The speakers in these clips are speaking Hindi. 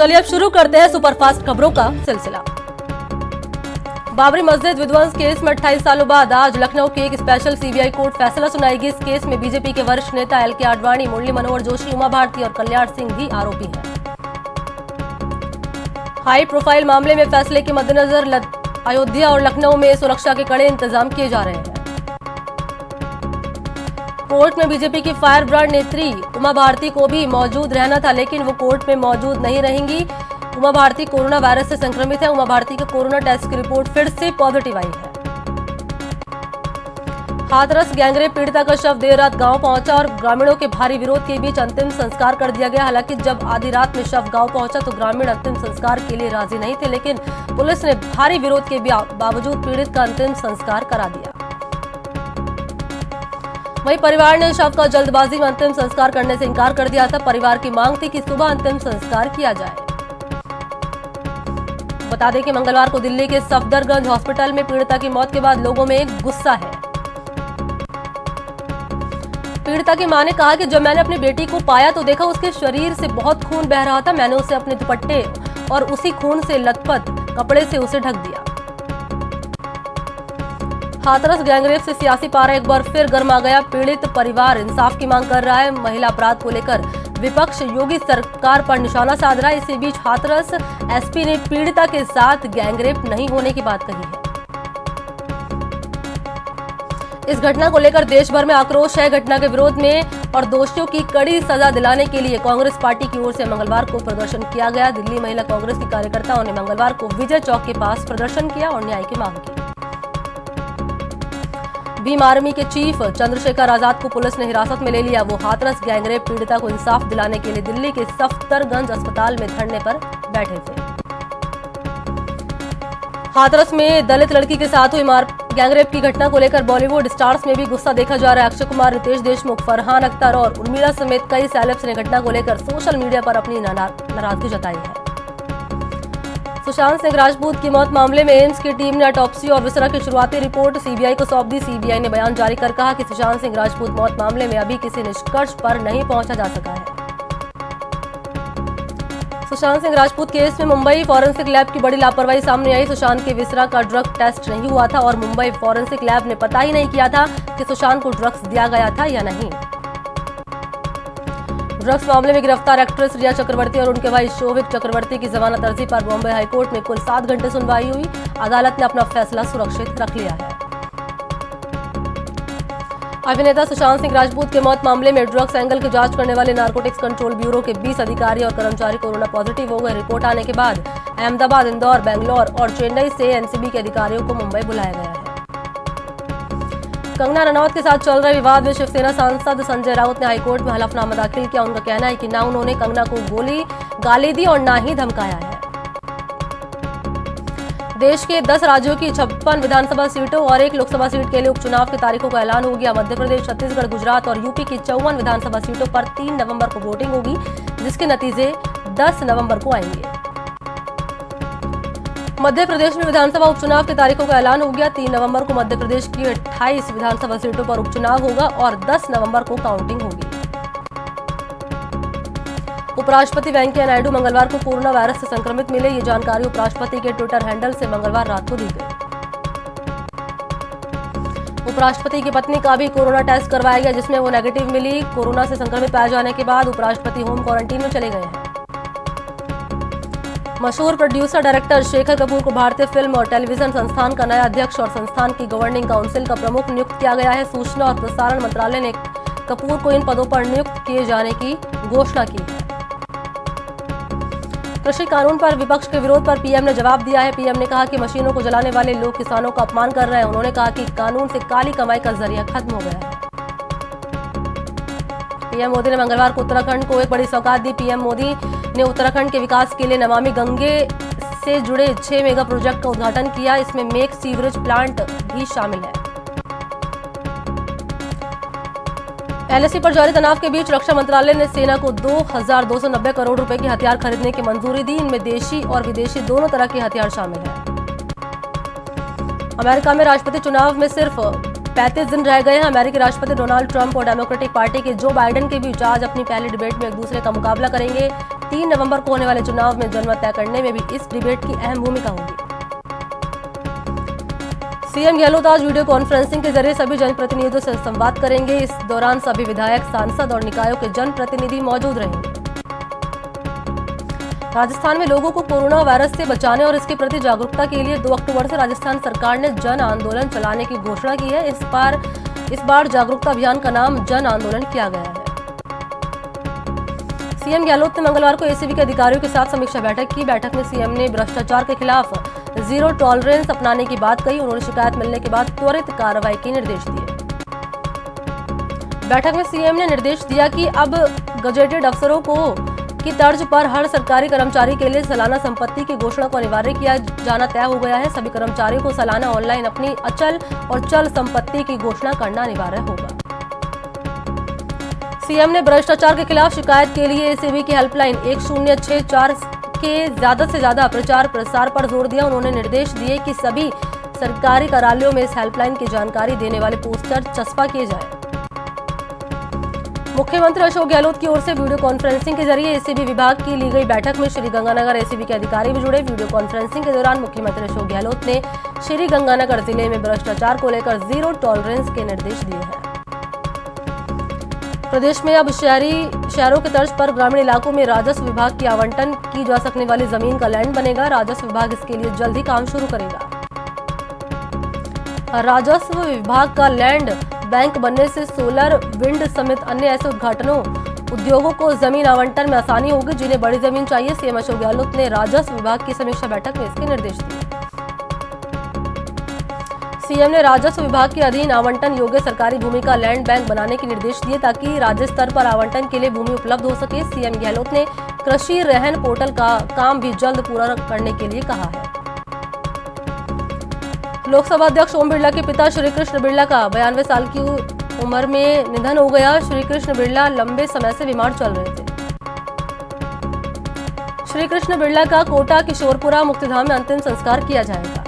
चलिए अब शुरू करते हैं सुपरफास्ट खबरों का सिलसिला। बाबरी मस्जिद विध्वंस केस में 28 सालों बाद आज लखनऊ की एक स्पेशल सीबीआई कोर्ट फैसला सुनाएगी। इस केस में बीजेपी के वरिष्ठ नेता एल.के. आडवाणी, मुरली मनोहर जोशी, उमा भारती और कल्याण सिंह भी आरोपी हैं। हाई प्रोफाइल मामले में फैसले के मद्देनजर अयोध्या और लखनऊ में सुरक्षा के कड़े इंतजाम किए जा रहे हैं। कोर्ट में बीजेपी की फायर ब्रांड नेत्री उमा भारती को भी मौजूद रहना था, लेकिन वो कोर्ट में मौजूद नहीं रहेंगी। उमा भारती कोरोना वायरस से संक्रमित है। उमा भारती का कोरोना टेस्ट की रिपोर्ट फिर से पॉजिटिव आई है। हाथरस गैंगरेप पीड़िता का शव देर रात गांव पहुंचा और ग्रामीणों के भारी विरोध के बीच अंतिम संस्कार कर दिया गया। हालांकि जब आधी रात में शव गांव पहुंचा तो ग्रामीण अंतिम संस्कार के लिए राजी नहीं थे, लेकिन पुलिस ने भारी विरोध के बावजूद पीड़ित का अंतिम संस्कार करा दिया। वहीं परिवार ने शव का जल्दबाजी में अंतिम संस्कार करने से इनकार कर दिया था। परिवार की मांग थी कि सुबह अंतिम संस्कार किया जाए। बता दें कि मंगलवार को दिल्ली के सफदरगंज हॉस्पिटल में पीड़िता की मौत के बाद लोगों में गुस्सा है। पीड़िता की मां ने कहा कि जब मैंने अपनी बेटी को पाया तो देखा उसके शरीर से बहुत खून बह रहा था। मैंने उसे अपने दुपट्टे और उसी खून से लथपथ कपड़े से उसे ढक दिया। हाथरस गैंगरेप से सियासी पारा एक बार फिर गर्मा गया। पीड़ित परिवार इंसाफ की मांग कर रहा है। महिला अपराध को लेकर विपक्ष योगी सरकार पर निशाना साध रहा है। इसी बीच हाथरस एसपी ने पीड़िता के साथ गैंगरेप नहीं होने की बात कही है। इस घटना को लेकर देश भर में आक्रोश है। घटना के विरोध में और दोषियों की कड़ी सजा दिलाने के लिए कांग्रेस पार्टी की ओर से मंगलवार को प्रदर्शन किया गया। दिल्ली महिला कांग्रेस की कार्यकर्ताओं ने मंगलवार को विजय चौक के पास प्रदर्शन किया और न्याय की मांग की। भीम आर्मी के चीफ चंद्रशेखर आजाद को पुलिस ने हिरासत में ले लिया। वो हाथरस गैंगरेप पीड़िता को इंसाफ दिलाने के लिए दिल्ली के सफदरगंज अस्पताल में धरने पर बैठे थे। हाथरस में दलित लड़की के साथ हुई गैंगरेप की घटना को लेकर बॉलीवुड स्टार्स में भी गुस्सा देखा जा रहा है। अक्षय कुमार, रितेश देशमुख, फरहान अख्तर और उर्मिला समेत कई सेलेब्स ने घटना को लेकर सोशल मीडिया पर अपनी नाराजगी जताई है। सुशांत सिंह राजपूत की मौत मामले में एम्स की टीम ने ऑटोप्सी और विसरा की शुरुआती रिपोर्ट सीबीआई को सौंप दी। सीबीआई ने बयान जारी कर कहा कि सुशांत सिंह राजपूत मौत मामले में अभी किसी निष्कर्ष पर नहीं पहुंचा जा सका है। सुशांत सिंह राजपूत केस में मुंबई फॉरेंसिक लैब की बड़ी लापरवाही सामने आई। सुशांत के विसरा का ड्रग टेस्ट नहीं हुआ था और मुंबई फॉरेंसिक लैब ने पता ही नहीं किया था कि सुशांत को ड्रग्स दिया गया था या नहीं। ड्रग्स मामले में गिरफ्तार एक्ट्रेस रिया चक्रवर्ती और उनके भाई शोभिक चक्रवर्ती की जमानत अर्जी पर बॉम्बे हाईकोर्ट में कुल 7 घंटे सुनवाई हुई। अदालत ने अपना फैसला सुरक्षित रख लिया है। अभिनेता सुशांत सिंह राजपूत के मौत मामले में ड्रग्स एंगल की जांच करने वाले नारकोटिक्स कंट्रोल ब्यूरो के 20 अधिकारी और कर्मचारी कोरोना पॉजिटिव हो गए। रिपोर्ट आने के बाद अहमदाबाद, इंदौर, बेंगलोर और चेन्नई से एनसीबी के अधिकारियों को मुंबई बुलाया गया है। कंगना रनौत के साथ चल रहे विवाद में शिवसेना सांसद संजय राउत ने हाईकोर्ट में हलफनामा दाखिल किया। उनका कहना है कि ना उन्होंने कंगना को गाली दी और ना ही धमकाया है। देश के 10 राज्यों की 56 विधानसभा सीटों और 1 लोकसभा सीट के लिए उपचुनाव की तारीखों का ऐलान हो गया। मध्य प्रदेश, छत्तीसगढ़, गुजरात और यूपी की 54 विधानसभा सीटों पर 3 नवंबर को वोटिंग होगी, जिसके नतीजे 10 नवंबर को आएंगे। मध्य प्रदेश में विधानसभा उपचुनाव की तारीखों का ऐलान हो गया। 3 नवंबर को मध्य प्रदेश की 28 विधानसभा सीटों पर उपचुनाव होगा और 10 नवंबर को काउंटिंग होगी। उपराष्ट्रपति वेंकैया नायडू मंगलवार को कोरोना वायरस से संक्रमित मिले। ये जानकारी उपराष्ट्रपति के ट्विटर हैंडल से मंगलवार रात को दी गई। उपराष्ट्रपति की पत्नी का भी कोरोना टेस्ट करवाया गया, जिसमें वो नेगेटिव मिली। कोरोना से संक्रमित पाए जाने के बाद उपराष्ट्रपति होम क्वारंटीन में चले गए हैं। मशहूर प्रोड्यूसर डायरेक्टर शेखर कपूर को भारतीय फिल्म और टेलीविजन संस्थान का नया अध्यक्ष और संस्थान की गवर्निंग काउंसिल का प्रमुख नियुक्त किया गया है। सूचना और प्रसारण मंत्रालय ने कपूर को इन पदों पर नियुक्त किए जाने की घोषणा की है। कृषि कानून पर विपक्ष के विरोध पर पीएम ने जवाब दिया है। पीएम ने कहा कि मशीनों को जलाने वाले लोग किसानों का अपमान कर रहे हैं। उन्होंने कहा कि कानून से काली कमाई का जरिया खत्म हो गया है। पीएम मोदी ने मंगलवार को उत्तराखंड को एक बड़ी सौगात दी। पीएम मोदी ने उत्तराखंड के विकास के लिए नमामि गंगे से जुड़े 6 मेगा प्रोजेक्ट का उद्घाटन किया। इसमें मेक सीवरेज प्लांट भी शामिल है। एलएसी पर जारी तनाव के बीच रक्षा मंत्रालय ने सेना को 2290 करोड़ रुपए के हथियार खरीदने की मंजूरी दी। इनमें देशी और विदेशी दोनों तरह के हथियार शामिल हैं। अमेरिका में राष्ट्रपति चुनाव में सिर्फ 35 दिन रह गए हैं। अमेरिकी राष्ट्रपति डोनाल्ड ट्रंप और डेमोक्रेटिक पार्टी के जो बाइडेन के बीच आज अपनी पहली डिबेट में एक दूसरे का मुकाबला करेंगे। 3 नवंबर को होने वाले चुनाव में जनमत तय करने में भी इस डिबेट की अहम भूमिका होगी। सीएम गहलोत आज वीडियो कॉन्फ्रेंसिंग के जरिए सभी जनप्रतिनिधियों से संवाद करेंगे। इस दौरान सभी विधायक, सांसद और निकायों के जनप्रतिनिधि मौजूद रहेंगे। राजस्थान में लोगों को कोरोना वायरस से बचाने और इसके प्रति जागरूकता के लिए 2 अक्टूबर से राजस्थान सरकार ने जन आंदोलन चलाने की घोषणा की है। इस बार जागरूकता अभियान का नाम जन आंदोलन किया गया है। सीएम गहलोत ने मंगलवार को एसीबी के अधिकारियों के साथ समीक्षा बैठक की। बैठक में सीएम ने भ्रष्टाचार के खिलाफ जीरो टॉलरेंस अपनाने की बात कही। उन्होंने शिकायत मिलने के बाद त्वरित कार्रवाई के निर्देश दिए। बैठक में सीएम ने निर्देश दिया कि अब गजेटेड अफसरों की तर्ज पर हर सरकारी कर्मचारी के लिए सालाना संपत्ति की घोषणा को अनिवार्य किया जाना तय हो गया है। सभी कर्मचारियों को सालाना ऑनलाइन अपनी अचल और चल संपत्ति की घोषणा करना अनिवार्य होगा। सीएम ने भ्रष्टाचार के खिलाफ शिकायत के लिए एसीबी की हेल्पलाइन 1064 के ज्यादा से ज्यादा प्रचार प्रसार पर जोर दिया। उन्होंने निर्देश दिए कि सभी सरकारी कार्यालयों में इस हेल्पलाइन की जानकारी देने वाले पोस्टर चस्पा किए जाए। मुख्यमंत्री अशोक गहलोत की ओर से वीडियो कॉन्फ्रेंसिंग के जरिए एसीबी विभाग की ली गई बैठक में श्रीगंगानगर एसीबी के अधिकारी भी जुड़े। वीडियो कॉन्फ्रेंसिंग के दौरान मुख्यमंत्री अशोक गहलोत ने श्रीगंगानगर जिले में भ्रष्टाचार को लेकर जीरो टॉलरेंस के निर्देश दिए हैं। प्रदेश में अब शहरों के तर्ज पर ग्रामीण इलाकों में राजस्व विभाग की आवंटन की जा सकने वाली जमीन का लैंड बनेगा। राजस्व विभाग इसके लिए जल्द ही काम शुरू करेगा। राजस्व विभाग का लैंड बैंक बनने से सोलर, विंड समेत अन्य ऐसे उद्योगों को जमीन आवंटन में आसानी होगी जिन्हें बड़ी जमीन चाहिए। सीएम अशोक गहलोत ने राजस्व विभाग की समीक्षा बैठक में इसके निर्देश दिए। सीएम ने राजस्व विभाग के अधीन आवंटन योग्य सरकारी भूमि का लैंड बैंक बनाने के निर्देश दिए ताकि राज्य स्तर पर आवंटन के लिए भूमि उपलब्ध हो सके। सीएम गहलोत ने कृषि रहन पोर्टल का काम भी जल्द पूरा करने के लिए कहा है। लोकसभा अध्यक्ष ओम बिरला के पिता श्री कृष्ण बिरला का 92 साल की उम्र में निधन हो गया। श्री कृष्ण बिरला लंबे समय से बीमार चल रहे थे। श्री कृष्ण बिरला का कोटा किशोरपुरा मुक्तिधाम में अंतिम संस्कार किया जाएगा।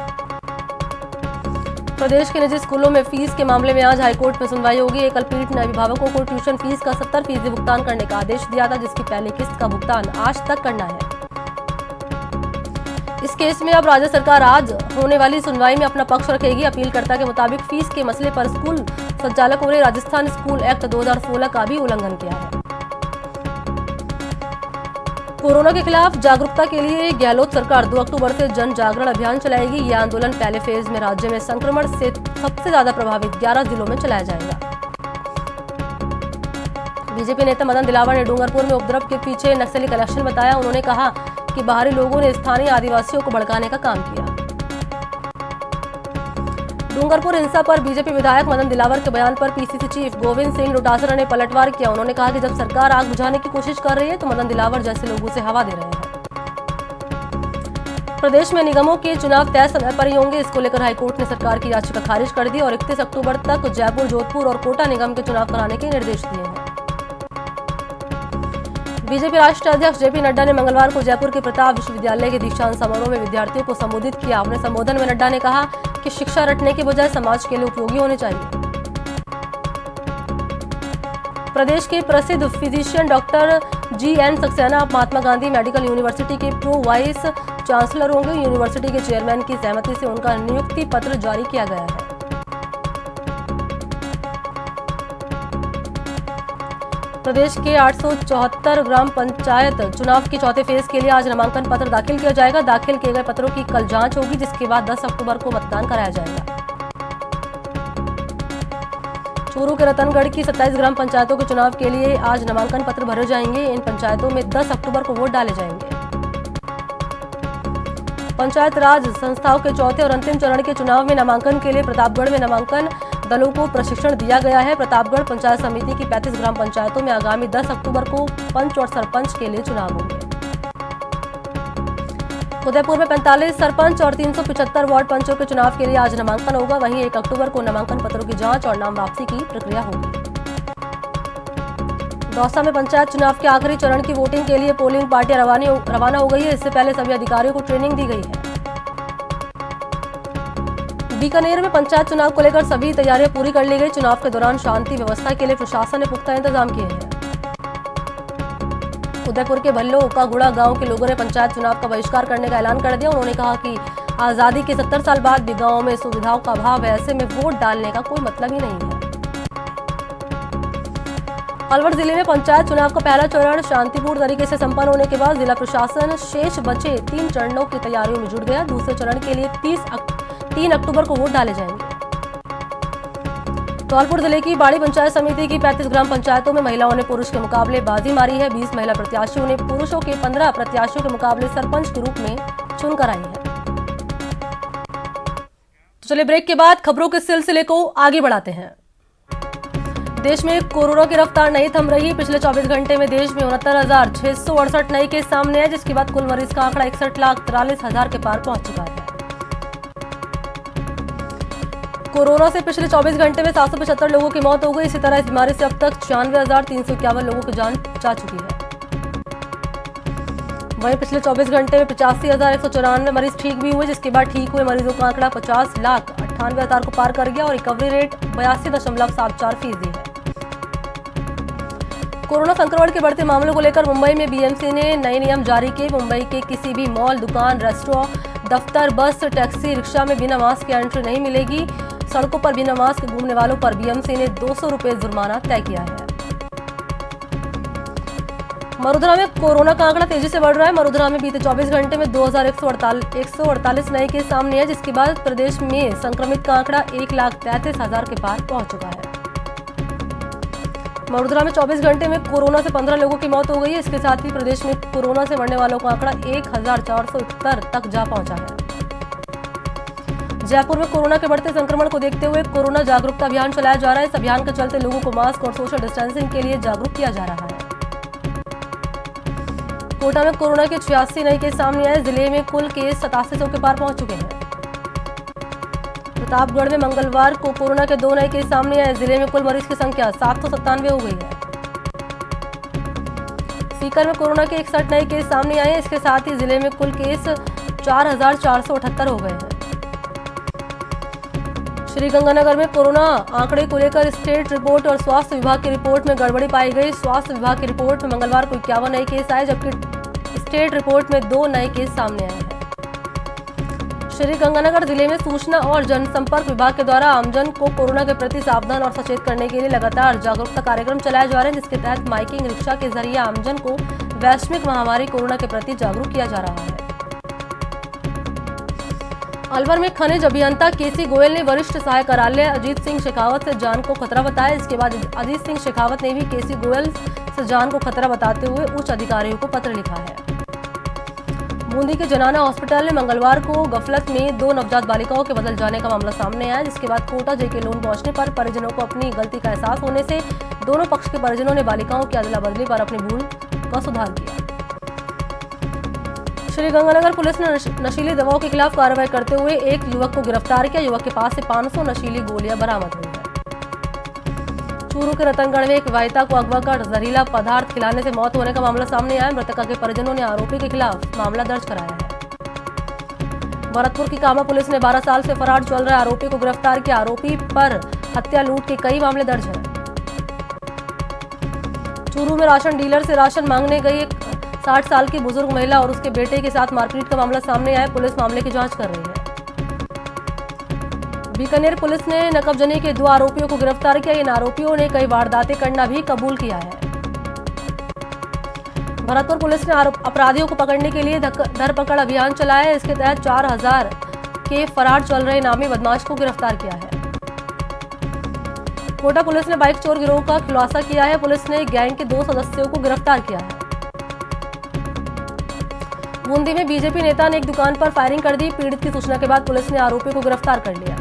प्रदेश के निजी स्कूलों में फीस के मामले में आज हाईकोर्ट में सुनवाई होगी। एकल पीठ ने अभिभावकों को ट्यूशन फीस का 70% भुगतान करने का आदेश दिया था, जिसकी पहली किस्त का भुगतान आज तक करना है। इस केस में अब राज्य सरकार आज होने वाली सुनवाई में अपना पक्ष रखेगी। अपीलकर्ता के मुताबिक फीस के मसले पर स्कूल संचालकों ने राजस्थान स्कूल एक्ट 2016 का भी उल्लंघन किया है। कोरोना के खिलाफ जागरूकता के लिए गहलोत सरकार 2 अक्टूबर से जन जागरण अभियान चलाएगी। यह आंदोलन पहले फेज में राज्य में संक्रमण से सबसे ज्यादा प्रभावित 11 जिलों में चलाया जाएगा। बीजेपी नेता मदन दिलावर ने डूंगरपुर में उपद्रव के पीछे नक्सली कनेक्शन बताया। उन्होंने कहा कि बाहरी लोगों ने स्थानीय आदिवासियों को भड़काने का काम किया। डूंगरपुर हिंसा पर बीजेपी विधायक मदन दिलावर के बयान पर पीसीसी चीफ गोविंद सिंह डोटासरा ने पलटवार किया। उन्होंने कहा कि जब सरकार आग बुझाने की कोशिश कर रही है तो मदन दिलावर जैसे लोगों से हवा दे रहे हैं। प्रदेश में निगमों के चुनाव तय समय पर ही होंगे। इसको लेकर हाईकोर्ट ने सरकार की याचिका खारिज कर दी और 31 अक्टूबर तक जयपुर, जोधपुर और कोटा निगम के चुनाव कराने के निर्देश दिए हैं। बीजेपी राष्ट्रीय अध्यक्ष जेपी नड्डा ने मंगलवार को जयपुर के प्रताप विश्वविद्यालय के दीक्षांत समारोह में विद्यार्थियों को संबोधित किया। अपने संबोधन में नड्डा ने कहा कि शिक्षा रटने के बजाय समाज के लिए उपयोगी होनी चाहिए। प्रदेश के प्रसिद्ध फिजिशियन डॉक्टर GN सक्सेना अब महात्मा गांधी मेडिकल यूनिवर्सिटी के प्रो वाइस चांसलर होंगे। यूनिवर्सिटी के चेयरमैन की सहमति से उनका नियुक्ति पत्र जारी किया गया है। प्रदेश के 874 ग्राम पंचायत चुनाव के चौथे फेज के लिए आज नामांकन पत्र दाखिल किया जाएगा। दाखिल किए गए पत्रों की कल जांच होगी, जिसके बाद 10 अक्टूबर को मतदान कराया जाएगा। चूरू के रतनगढ़ की 27 ग्राम पंचायतों के चुनाव के लिए आज नामांकन पत्र भरे जाएंगे। इन पंचायतों में 10 अक्टूबर को वोट डाले जाएंगे। पंचायत राज संस्थाओं के चौथे और अंतिम चरण के चुनाव में नामांकन के लिए प्रतापगढ़ में नामांकन दलों को प्रशिक्षण दिया गया है। प्रतापगढ़ पंचायत समिति की 35 ग्राम पंचायतों में आगामी 10 अक्टूबर को पंच और सरपंच के लिए चुनाव होंगे। उदयपुर में 45 सरपंच और 375 वार्ड पंचों के चुनाव के लिए आज नामांकन होगा। वहीं 1 अक्टूबर को नामांकन पत्रों की जांच और नाम वापसी की प्रक्रिया होगी। दौसा में पंचायत चुनाव के आखिरी चरण की वोटिंग के लिए पोलिंग पार्टियां रवाना हो गई है। इससे पहले सभी अधिकारियों को ट्रेनिंग दी गई है। बीकानेर में पंचायत चुनाव को लेकर सभी तैयारियां पूरी कर ली गई। चुनाव के दौरान शांति व्यवस्था के लिए प्रशासन ने पुख्ता इंतजाम किए हैं। उदयपुर के भल्लो ओकागुड़ा गांव के लोगों ने पंचायत चुनाव का बहिष्कार करने का ऐलान कर दिया। उन्होंने कहा कि आजादी के 70 साल बाद भी गांवों में सुविधाओं का अभाव है, ऐसे में वोट डालने का कोई मतलब ही नहीं है। अलवर जिले में पंचायत चुनाव का पहला चरण शांतिपूर्ण तरीके से संपन्न होने के बाद जिला प्रशासन शेष बचे 3 चरणों की तैयारियों में जुट गया। दूसरे चरण के लिए 3 अक्टूबर को वोट डाले जाएंगे। धौलपुर जिले की बाड़ी पंचायत समिति की 35 ग्राम पंचायतों में महिलाओं ने पुरुष के मुकाबले बाजी मारी है। 20 महिला प्रत्याशियों ने पुरुषों के 15 प्रत्याशियों के मुकाबले सरपंच के रूप में चुनकर आई है। तो चलिए ब्रेक के बाद खबरों के सिलसिले को आगे बढ़ाते हैं। देश में कोरोना की रफ्तार नहीं थम रही। पिछले 24 घंटे में देश में 69,668 नए केस सामने आए, जिसके बाद कुल मरीज का आंकड़ा 61,43,000 के पार पहुंच चुका है। कोरोना से पिछले 24 घंटे में 775 लोगों की मौत हो गई। इसी तरह इस बीमारी से अब तक 96,351 लोगों की जान जा चुकी है। वहीं पिछले 24 घंटे में 85,194 मरीज ठीक भी हुए, जिसके बाद ठीक हुए मरीजों का आंकड़ा 50,98,000 को पार कर गया और रिकवरी रेट 82.74% है। कोरोना संक्रमण के बढ़ते मामलों को लेकर मुंबई में बीएमसी ने नए नियम जारी किए। मुंबई के किसी भी मॉल, दुकान, रेस्टोरेंट, दफ्तर, बस, टैक्सी, रिक्शा में बिना मास्क के एंट्री नहीं मिलेगी। सड़कों पर बिना मास्क घूमने वालों पर बीएमसी ने 200 रुपये जुर्माना तय किया है। मरुधरा में कोरोना का आंकड़ा तेजी से बढ़ रहा है। मरुधरा में बीते 24 घंटे में 2,148 नए केस सामने आए, जिसके बाद प्रदेश में संक्रमित का आंकड़ा 1,33,000 के पार पहुंच चुका है। मरुधरा में 24 घंटे में कोरोना से 15 लोगों की मौत हो गई है। इसके साथ ही प्रदेश में कोरोना से मरने वालों का आंकड़ा 1,471 तक जा पहुंचा है। जयपुर में कोरोना के बढ़ते संक्रमण को देखते हुए कोरोना जागरूकता अभियान चलाया जा रहा है। इस अभियान के चलते लोगों को मास्क और सोशल डिस्टेंसिंग के लिए जागरूक किया जा रहा है। कोटा में कोरोना के 86 नए केस सामने आए। जिले में कुल केस 8700 के पार पहुंच चुके हैं। प्रतापगढ़ में मंगलवार को कोरोना के 2 नए केस सामने आए। जिले में कुल मरीज की संख्या 797 हो गई है। सीकर में कोरोना के 61 नए केस सामने आए। इसके साथ ही जिले में कुल केस 4,478 हो गए हैं। श्रीगंगानगर में कोरोना आंकड़े को लेकर स्टेट रिपोर्ट और स्वास्थ्य विभाग की रिपोर्ट में गड़बड़ी पाई गई। स्वास्थ्य विभाग की रिपोर्ट में मंगलवार को 51 नए केस आए, जबकि स्टेट रिपोर्ट में 2 नए केस सामने आए हैं। श्रीगंगानगर जिले में सूचना और जनसंपर्क विभाग के द्वारा आमजन को कोरोना के प्रति सावधान और सचेत करने के लिए लगातार जागरूकता कार्यक्रम चलाए जा रहे हैं, जिसके तहत माइकिंग रिक्शा के जरिए आमजन को वैश्विक महामारी कोरोना के प्रति जागरूक किया जा रहा है। अलवर में खनिज अभियंता केसी गोयल ने वरिष्ठ सहायक कार्यालय अजीत सिंह शेखावत से जान को खतरा बताया। इसके बाद अजीत सिंह शेखावत ने भी केसी गोयल से जान को खतरा बताते हुए उच्च अधिकारियों को पत्र लिखा है। बूंदी के जनाना हॉस्पिटल में मंगलवार को गफलत में 2 नवजात बालिकाओं के बदल जाने का मामला सामने आया, जिसके बाद कोटा जेके लोन पहुंचने पर परिजनों को अपनी गलती का एहसास होने से दोनों पक्ष के परिजनों ने बालिकाओं की अदला बदली पर अपनी भूल का सुधार किया। श्रीगंगानगर पुलिस ने नशीली दवाओं के खिलाफ कार्रवाई करते हुए एक युवक को गिरफ्तार किया। युवक के पास से 500 नशीली गोलियां बरामद हुई है। चूरू के रतनगढ़ में एक विवाहिता को अगवा कर जहरीला पदार्थ खिलाने से मौत होने का मामला सामने आया। मृतका के परिजनों ने आरोपी के खिलाफ मामला दर्ज कराया है। भरतपुर की कामा पुलिस ने 12 साल से फरार चल रहे आरोपी को गिरफ्तार किया। आरोपी पर हत्या, लूट के कई मामले दर्ज हैं। चूरू में राशन डीलर से राशन मांगने गई एक 60 साल की बुजुर्ग महिला और उसके बेटे के साथ मारपीट का मामला सामने आया। पुलिस मामले की जांच कर रही है। बीकानेर पुलिस ने नकबजनी के 2 आरोपियों को गिरफ्तार किया। इन आरोपियों ने कई वारदातें करना भी कबूल किया है। भरतपुर पुलिस ने अपराधियों को पकड़ने के लिए धरपकड़ अभियान चलाया है। इसके तहत 4000 के फरार चल रहे नामी बदमाश को गिरफ्तार किया है। कोटा पुलिस ने बाइक चोर गिरोह का खुलासा किया है। पुलिस ने गैंग के 2 सदस्यों को गिरफ्तार किया है। बूंदी में बीजेपी नेता ने एक दुकान पर फायरिंग कर दी। पीड़ित की सूचना के बाद पुलिस ने आरोपी को गिरफ्तार कर लिया।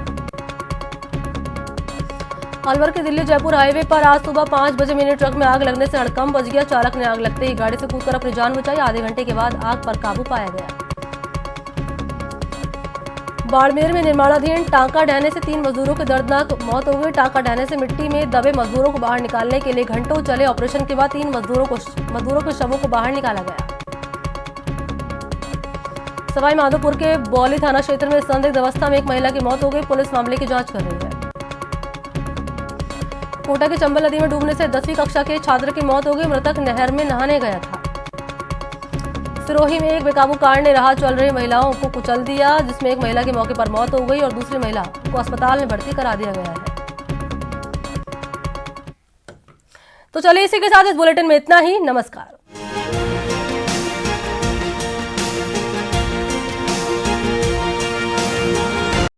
अलवर के दिल्ली जयपुर हाईवे पर आज सुबह 5 बजे मिनी ट्रक में आग लगने से हड़कंप मच गया। चालक ने आग लगते ही गाड़ी से कूदकर अपनी जान बचाई। आधे घंटे के बाद आग पर काबू पाया गया। बाड़मेर में निर्माणाधीन टांका ढहने से 3 मजदूरों की दर्दनाक मौत हो गई। टांका ढहने से मिट्टी में दबे मजदूरों को बाहर निकालने के लिए घंटों चले ऑपरेशन के बाद 3 मजदूरों के शवों को बाहर निकाला गया। सवाई माधोपुर के बौली थाना क्षेत्र में संदिग्ध अवस्था में एक महिला की मौत हो गई। पुलिस मामले की जांच कर रही है। कोटा के चंबल नदी में डूबने से 10वीं कक्षा के छात्र की मौत हो गई। मृतक नहर में नहाने गया था। सिरोही में एक बेकाबू कार ने राह चल रही महिलाओं को कुचल दिया, जिसमें एक महिला की मौके पर मौत हो गई और दूसरी महिला को अस्पताल में भर्ती करा दिया गया है। तो चलिए इसी के साथ इस बुलेटिन में इतना ही। नमस्कार।